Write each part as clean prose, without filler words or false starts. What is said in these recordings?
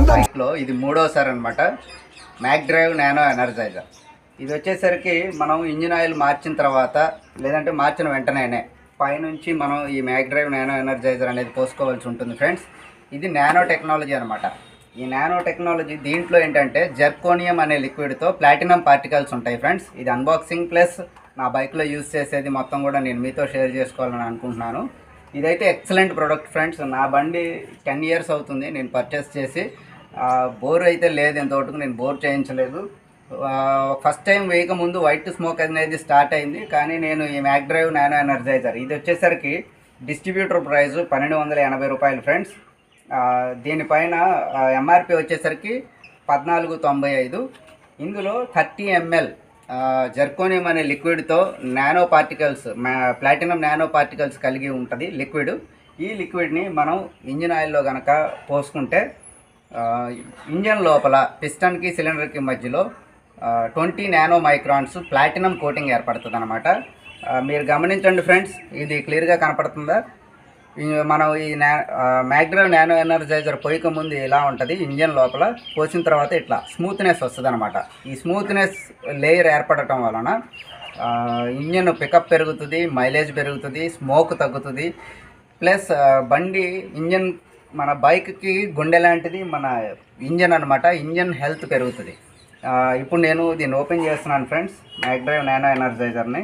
బైక్లో ఇది మూడోసారి అనమాట. Mac drive nano energizer. ఇది వచ్చేసరికి మనం ఇంజిన్ ఆయిల్ మార్చిన తర్వాత లేదంటే మార్చిన వెంటనే పైనుంచి మనం ఈ మ్యాక్ డ్రైవ్ నానో ఎనర్జైజర్ అనేది పోసుకోవాల్సి ఉంటుంది ఫ్రెండ్స్. ఇది నానో టెక్నాలజీ అనమాట. ఈ నానో టెక్నాలజీ దీంట్లో ఏంటంటే జర్కోనియం అనే లిక్విడ్తో ప్లాటినం పార్టికల్స్ ఉంటాయి ఫ్రెండ్స్. ఇది అన్బాక్సింగ్ ప్లస్ నా బైక్లో యూజ్ చేసేది మొత్తం కూడా నేను మీతో షేర్ చేసుకోవాలని అనుకుంటున్నాను. ఇదైతే ఎక్సలెంట్ ప్రోడక్ట్ ఫ్రెండ్స్. నా బండి 10 years అవుతుంది నేను పర్చేస్ చేసి. బోర్ అయితే లేదు, ఇంతవరకు నేను బోర్ చేయించలేదు. ఫస్ట్ టైం వేయక ముందు వైట్ స్మోక్ అనేది స్టార్ట్ అయింది. కానీ నేను ఈ మ్యాక్ డ్రైవ్ నానో ఎనర్జైజర్ ఇది వచ్చేసరికి డిస్ట్రిబ్యూటర్ ప్రైస్ 1280 రూపాయలు ఫ్రెండ్స్. దీనిపైన ఎంఆర్పి వచ్చేసరికి 1495. ఇందులో 30 ml జర్కోనియం అనే లిక్విడ్తో nano particles platinum nano particles కలిగి ఉంటుంది లిక్విడ్. ఈ లిక్విడ్ని మనం ఇంజిన్ ఆయిల్లో కనుక పోసుకుంటే ఇంజన్ లోపల పిస్టన్కి సిలిండర్కి మధ్యలో 20 నానో మైక్రాన్స్ ప్లాటినం కోటింగ్ ఏర్పడుతుంది అనమాట. మీరు గమనించండి ఫ్రెండ్స్, ఇది క్లియర్గా కనపడుతుందా? మనం ఈ మ్యాక్ డ్రైవ్ నానో ఎనర్జైజర్ పోయక ముందు ఇలా ఉంటుంది, ఇంజన్ లోపల పోసిన తర్వాత ఇట్లా స్మూత్నెస్ వస్తుంది అనమాట. ఈ స్మూత్నెస్ లేయర్ ఏర్పడటం వలన ఇంజన్ పికప్ పెరుగుతుంది, మైలేజ్ పెరుగుతుంది, స్మోక్ తగ్గుతుంది. ప్లస్ బండి ఇంజన్ మన బైక్కి గుండె లాంటిది మన ఇంజన్ అనమాట. ఇంజన్ హెల్త్ పెరుగుతుంది. ఇప్పుడు నేను దీన్ని ఓపెన్ చేస్తున్నాను ఫ్రెండ్స్, మ్యాక్ డ్రైవ్ నానో ఎనర్జైజర్ని.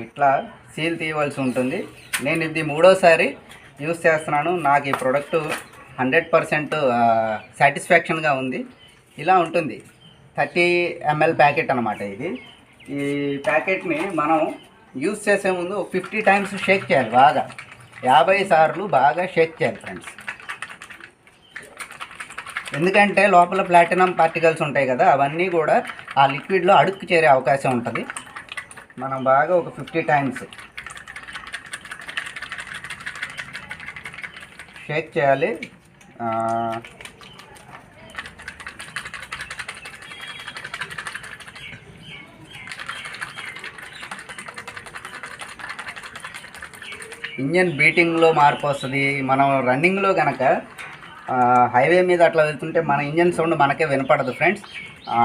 ఇట్లా సీల్ తీయవలసి ఉంటుంది. నేను ఇది మూడోసారి యూస్ చేస్తున్నాను. నాకు ఈ ప్రోడక్ట్ 100% సాటిస్ఫాక్షన్గా ఉంది. ఇలా ఉంటుంది 30 ml ప్యాకెట్ అనమాట ఇది. ఈ ప్యాకెట్ని మనం యూస్ చేసే ముందు 50 times షేక్ చేయాలి, బాగా 50 సార్లు బాగా షేక్ చేయాలి ఫ్రెండ్స్. ఎందుకంటే లోపల ప్లాటినం పార్టికల్స్ ఉంటాయి కదా, అవన్నీ కూడా ఆ లిక్విడ్లో అడుక్కు చేరే అవకాశం ఉంటుంది. మనం బాగా ఒక 50 times షేక్ చేయాలి. ఇంజన్ బీటింగ్లో మార్పు వస్తుంది. మనం రన్నింగ్లో కనుక హైవే మీద అట్లా వెళ్తుంటే మన ఇంజన్ సౌండ్ మనకే వినపడదు ఫ్రెండ్స్.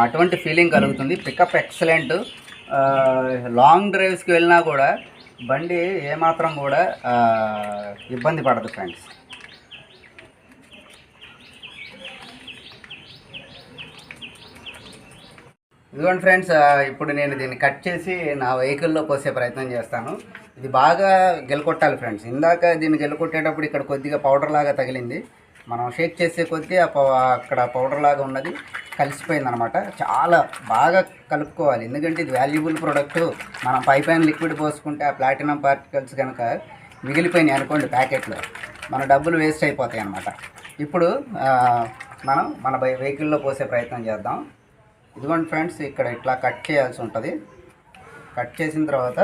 అటువంటి ఫీలింగ్ కలుగుతుంది. Pickup excellent. లాంగ్ డ్రైవ్స్కి వెళ్ళినా కూడా బండి ఏమాత్రం కూడా ఇబ్బంది పడదు ఫ్రెండ్స్. ఇదిగోండి ఫ్రెండ్స్, ఇప్పుడు నేను దీన్ని కట్ చేసి నా వెహికల్లో పోసే ప్రయత్నం చేస్తాను. ఇది బాగా గెలకొట్టాలి ఫ్రెండ్స్. ఇందాక దీన్ని గెలకొట్టేటప్పుడు ఇక్కడ కొద్దిగా పౌడర్ లాగా తగిలింది. మనం షేక్ చేసే కొద్దీ అక్కడ పౌడర్ లాగా ఉన్నది కలిసిపోయింది అనమాట. చాలా బాగా కలుపుకోవాలి, ఎందుకంటే ఇది వాల్యుబుల్ ప్రోడక్ట్. మనం పైపైన లిక్విడ్ పోసుకుంటే ఆ ప్లాటినం పార్టికల్స్ కనుక మిగిలిపోయినాయి అనుకోండి ప్యాకెట్లో, మన డబ్బులు వేస్ట్ అయిపోతాయి అనమాట. ఇప్పుడు మనం మన వెహికల్లో పోసే ప్రయత్నం చేద్దాం. ఇదిగోండి ఫ్రెండ్స్, ఇక్కడ ఇట్లా కట్ చేయాల్సి ఉంటుంది. కట్ చేసిన తర్వాత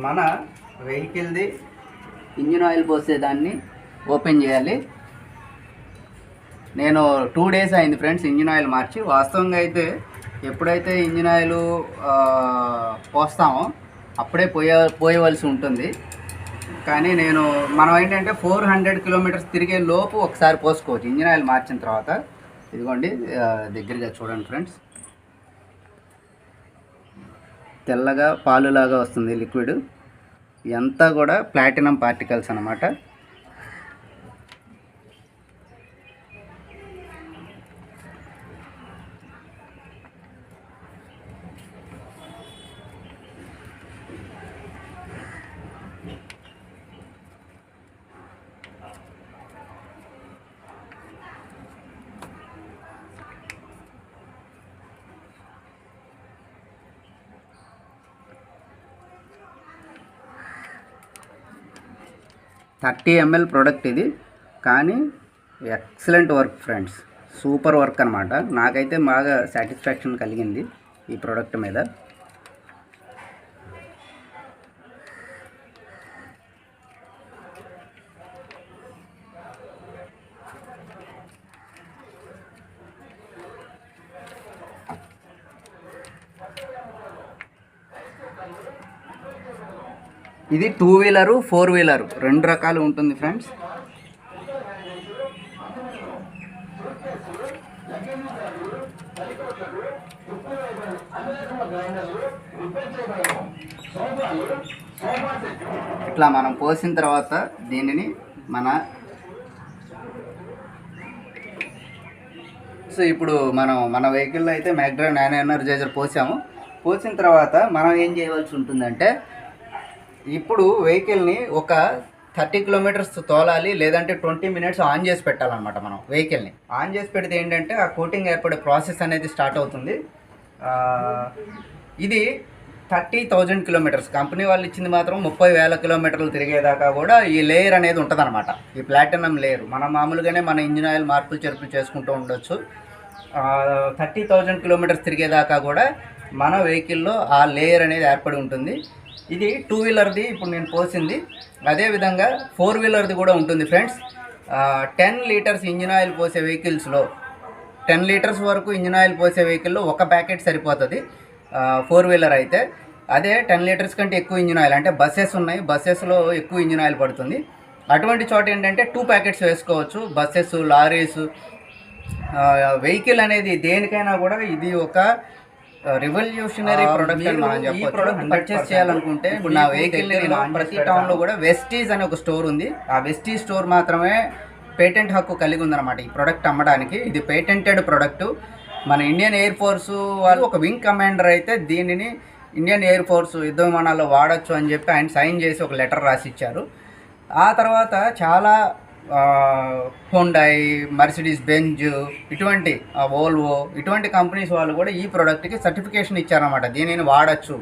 మన వెహికల్ది ఇంజిన్ ఆయిల్ పోసేదాన్ని ఓపెన్ చేయాలి. నేను 2 days అయింది ఫ్రెండ్స్ ఇంజిన్ ఆయిల్ మార్చి. వాస్తవంగా అయితే ఎప్పుడైతే ఇంజిన్ ఆయిల్ పోస్తామో అప్పుడే పోయవలసి ఉంటుంది. కానీ మనం ఏంటంటే 400 kilometers తిరిగే లోపు ఒకసారి పోసుకోవచ్చు ఇంజిన్ ఆయిల్ మార్చిన తర్వాత. ఇదిగోండి దగ్గరగా చూడండి ఫ్రెండ్స్, తెల్లగా పాలులాగా వస్తుంది లిక్విడ్. ఇదంతా కూడా ప్లాటినం పార్టికల్స్ అన్నమాట. $30 ml ప్రోడక్ట్ ఇది. కానీ excellent work friends, super work అనమాట. నాకైతే బాగా సాటిస్ఫాక్షన్ కలిగింది ఈ ప్రోడక్ట్ మీద. ఇది 2-wheeler 4-wheeler 2 రకాలు ఉంటుంది ఫ్రెండ్స్. ఇట్లా మనం పోసిన తర్వాత దీనిని సో ఇప్పుడు మన వెహికల్లో అయితే మ్యాక్డ్రైవ్ నానో ఎనర్జైజర్ పోసిన తర్వాత మనం ఏం చేయవలసి ఉంటుందంటే, ఇప్పుడు వెహికల్ని ఒక 30 కిలోమీటర్స్ తోలాలి, లేదంటే 20 మినిట్స్ ఆన్ చేసి పెట్టాలన్నమాట. మనం వెహికల్ని ఆన్ చేసి పెడితే ఏంటంటే ఆ కోటింగ్ ఏర్పడే ప్రాసెస్ అనేది స్టార్ట్ అవుతుంది. ఇది 30,000 కిలోమీటర్స్, కంపెనీ వాళ్ళు ఇచ్చింది మాత్రం 30,000 కిలోమీటర్లు తిరిగేదాకా కూడా ఈ లేయర్ అనేది ఉంటుంది అనమాట. ఈ ప్లాటినం లేయర్ మనం మామూలుగానే మన ఇంజిన్ ఆయిల్ మార్పులు చెరుపులు చేసుకుంటూ ఉండొచ్చు. 30,000 కిలోమీటర్స్ తిరిగేదాకా కూడా మన వెహికల్లో ఆ లేయర్ అనేది ఏర్పడి ఉంటుంది. ఇది 2 వీలర్ది ఇప్పుడు నేను పోసింది. అదేవిధంగా 4 వీలర్ది కూడా ఉంటుంది ఫ్రెండ్స్. 10 లీటర్స్ ఇంజిన్ ఆయిల్ పోసే వెహికల్స్లో 10 లీటర్స్ వరకు ఇంజిన్ ఆయిల్ పోసే వెహికల్లో ఒక ప్యాకెట్ సరిపోతుంది 4 వీలర్ అయితే. అదే 10 లీటర్స్ కంటే ఎక్కువ ఇంజిన్ ఆయిల్ అంటే బస్సెస్ ఉన్నాయి, బస్సెస్లో ఎక్కువ ఇంజిన్ ఆయిల్ పడుతుంది. అటువంటి చోట ఏంటంటే 2 ప్యాకెట్స్ వేసుకోవచ్చు. బస్సెస్, లారీస్, వెహికల్ అనేది దేనికైనా కూడా ఇది ఒక రివల్యూషనరీ ప్రోడక్ట్ అని మనం చెప్పొచ్చు. ఈ ప్రోడక్ట్ పర్చేస్ చేయాలనుకుంటే ఇప్పుడు నా వెహికల్ని నేను ప్రతి టౌన్లో కూడా వెస్టీజ్ అనే ఒక స్టోర్ ఉంది. ఆ వెస్టీజ్ స్టోర్ మాత్రమే పేటెంట్ హక్కు కలిగి ఉందన్నమాట ఈ ప్రోడక్ట్ అమ్మడానికి. ఇది పేటెంటెడ్ ప్రోడక్టు. మన ఇండియన్ ఎయిర్ ఫోర్స్ వాళ్ళు ఒక వింగ్ కమాండర్ అయితే దీనిని ఇండియన్ ఎయిర్ ఫోర్స్ యుద్ధ విమానాల్లో వాడచ్చు అని చెప్పి ఆయన సైన్ చేసి ఒక లెటర్ రాసి ఇచ్చారు. ఆ తర్వాత చాలా హోండాయ్, మర్సిడీస్ బెంజ్, ఇటువంటి వోల్వో, ఇటువంటి కంపెనీస్ వాళ్ళు కూడా ఈ ప్రోడక్ట్కి సర్టిఫికేషన్ ఇచ్చారన్నమాట. దీనిని వాడచ్చు,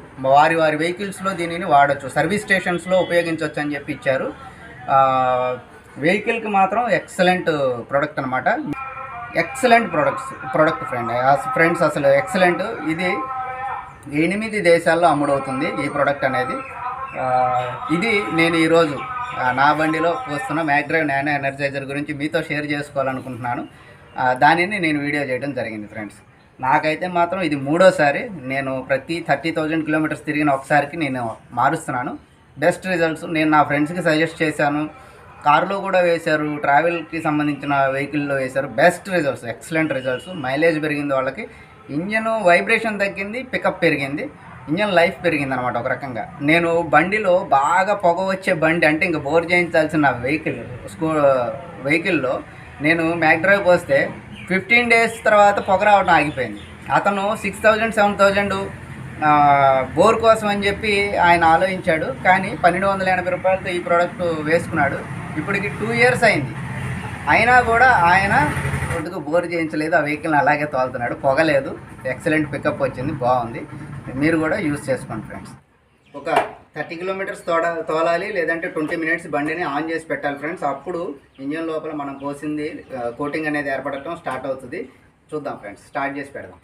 వారి వెహికల్స్లో దీనిని వాడచ్చు, సర్వీస్ స్టేషన్స్లో ఉపయోగించవచ్చు అని చెప్పి ఇచ్చారు. వెహికల్కి మాత్రం ఎక్సలెంట్ ప్రోడక్ట్ అనమాట. ఎక్సలెంట్ ప్రోడక్ట్ ఫ్రెండ్స్ అసలు ఎక్సలెంట్. ఇది 8 దేశాల్లో అమ్ముడవుతుంది ఈ ప్రోడక్ట్ అనేది. ఇది నేను ఈరోజు నా బండిలో పోస్తున్న మ్యాక్డ్రైవ్ నానో ఎనర్జైజర్ గురించి మీతో షేర్ చేసుకోవాలనుకుంటున్నాను. దానిని నేను వీడియో చేయడం జరిగింది ఫ్రెండ్స్. నాకైతే మాత్రం ఇది 3వసారి. నేను ప్రతి 30,000 కిలోమీటర్స్ తిరిగిన ఒకసారికి నేను మారుస్తున్నాను. బెస్ట్ రిజల్ట్స్ నేను నా ఫ్రెండ్స్కి సజెస్ట్ చేశాను. కార్లో కూడా వేశారు, ట్రావెల్కి సంబంధించిన వెహికల్లో వేశారు. Best results, excellent results. Mileage పెరిగింది వాళ్ళకి, ఇంజన్ వైబ్రేషన్ తగ్గింది, పికప్ పెరిగింది, ఇంజన్ లైఫ్ పెరిగింది అనమాట ఒక రకంగా. నేను బండిలో బాగా పొగ వచ్చే బండి అంటే ఇంకా బోర్ చేయించాల్సిన వెహికల్లో నేను మ్యాక్డ్రైవ్ పోస్తే 15 డేస్ తర్వాత పొగ రావడం ఆగిపోయింది. అతను 6,000 7,000 బోర్ కోసం అని చెప్పి ఆయన ఆలోచించాడు. కానీ 1,280 రూపాయలతో ఈ ప్రోడక్ట్ వేసుకున్నాడు. ఇప్పటికి 2 ఇయర్స్ అయింది. అయినా కూడా ఆయన కొద్దిగా బోర్ చేయించలేదు, ఆ వెహికల్ని అలాగే తోలుతున్నాడు. పొగలేదు, ఎక్సలెంట్ పికప్ వచ్చింది, బాగుంది. మీరు కూడా యూజ్ చేసుకోండి ఫ్రెండ్స్. ఒక 30 కిలోమీటర్స్ తోలాలి, లేదంటే 20 మినిట్స్ బండిని ఆన్ చేసి పెట్టాలి ఫ్రెండ్స్. అప్పుడు ఇంజన్ లోపల మనం పోసింది కోటింగ్ అనేది ఏర్పడటం స్టార్ట్ అవుతుంది. చూద్దాం ఫ్రెండ్స్, స్టార్ట్ చేసి పెడదాం.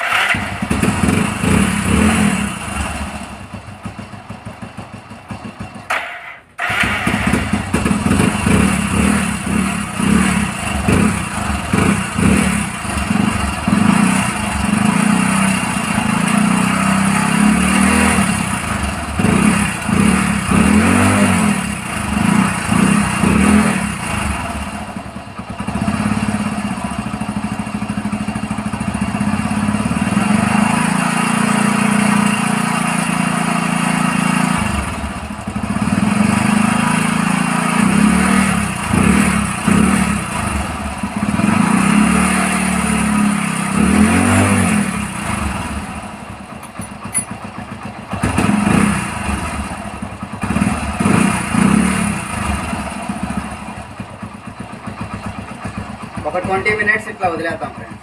ఒక 20 మినిట్స్ ఇట్లా వదిలేద్దాం ఫ్రెండ్స్.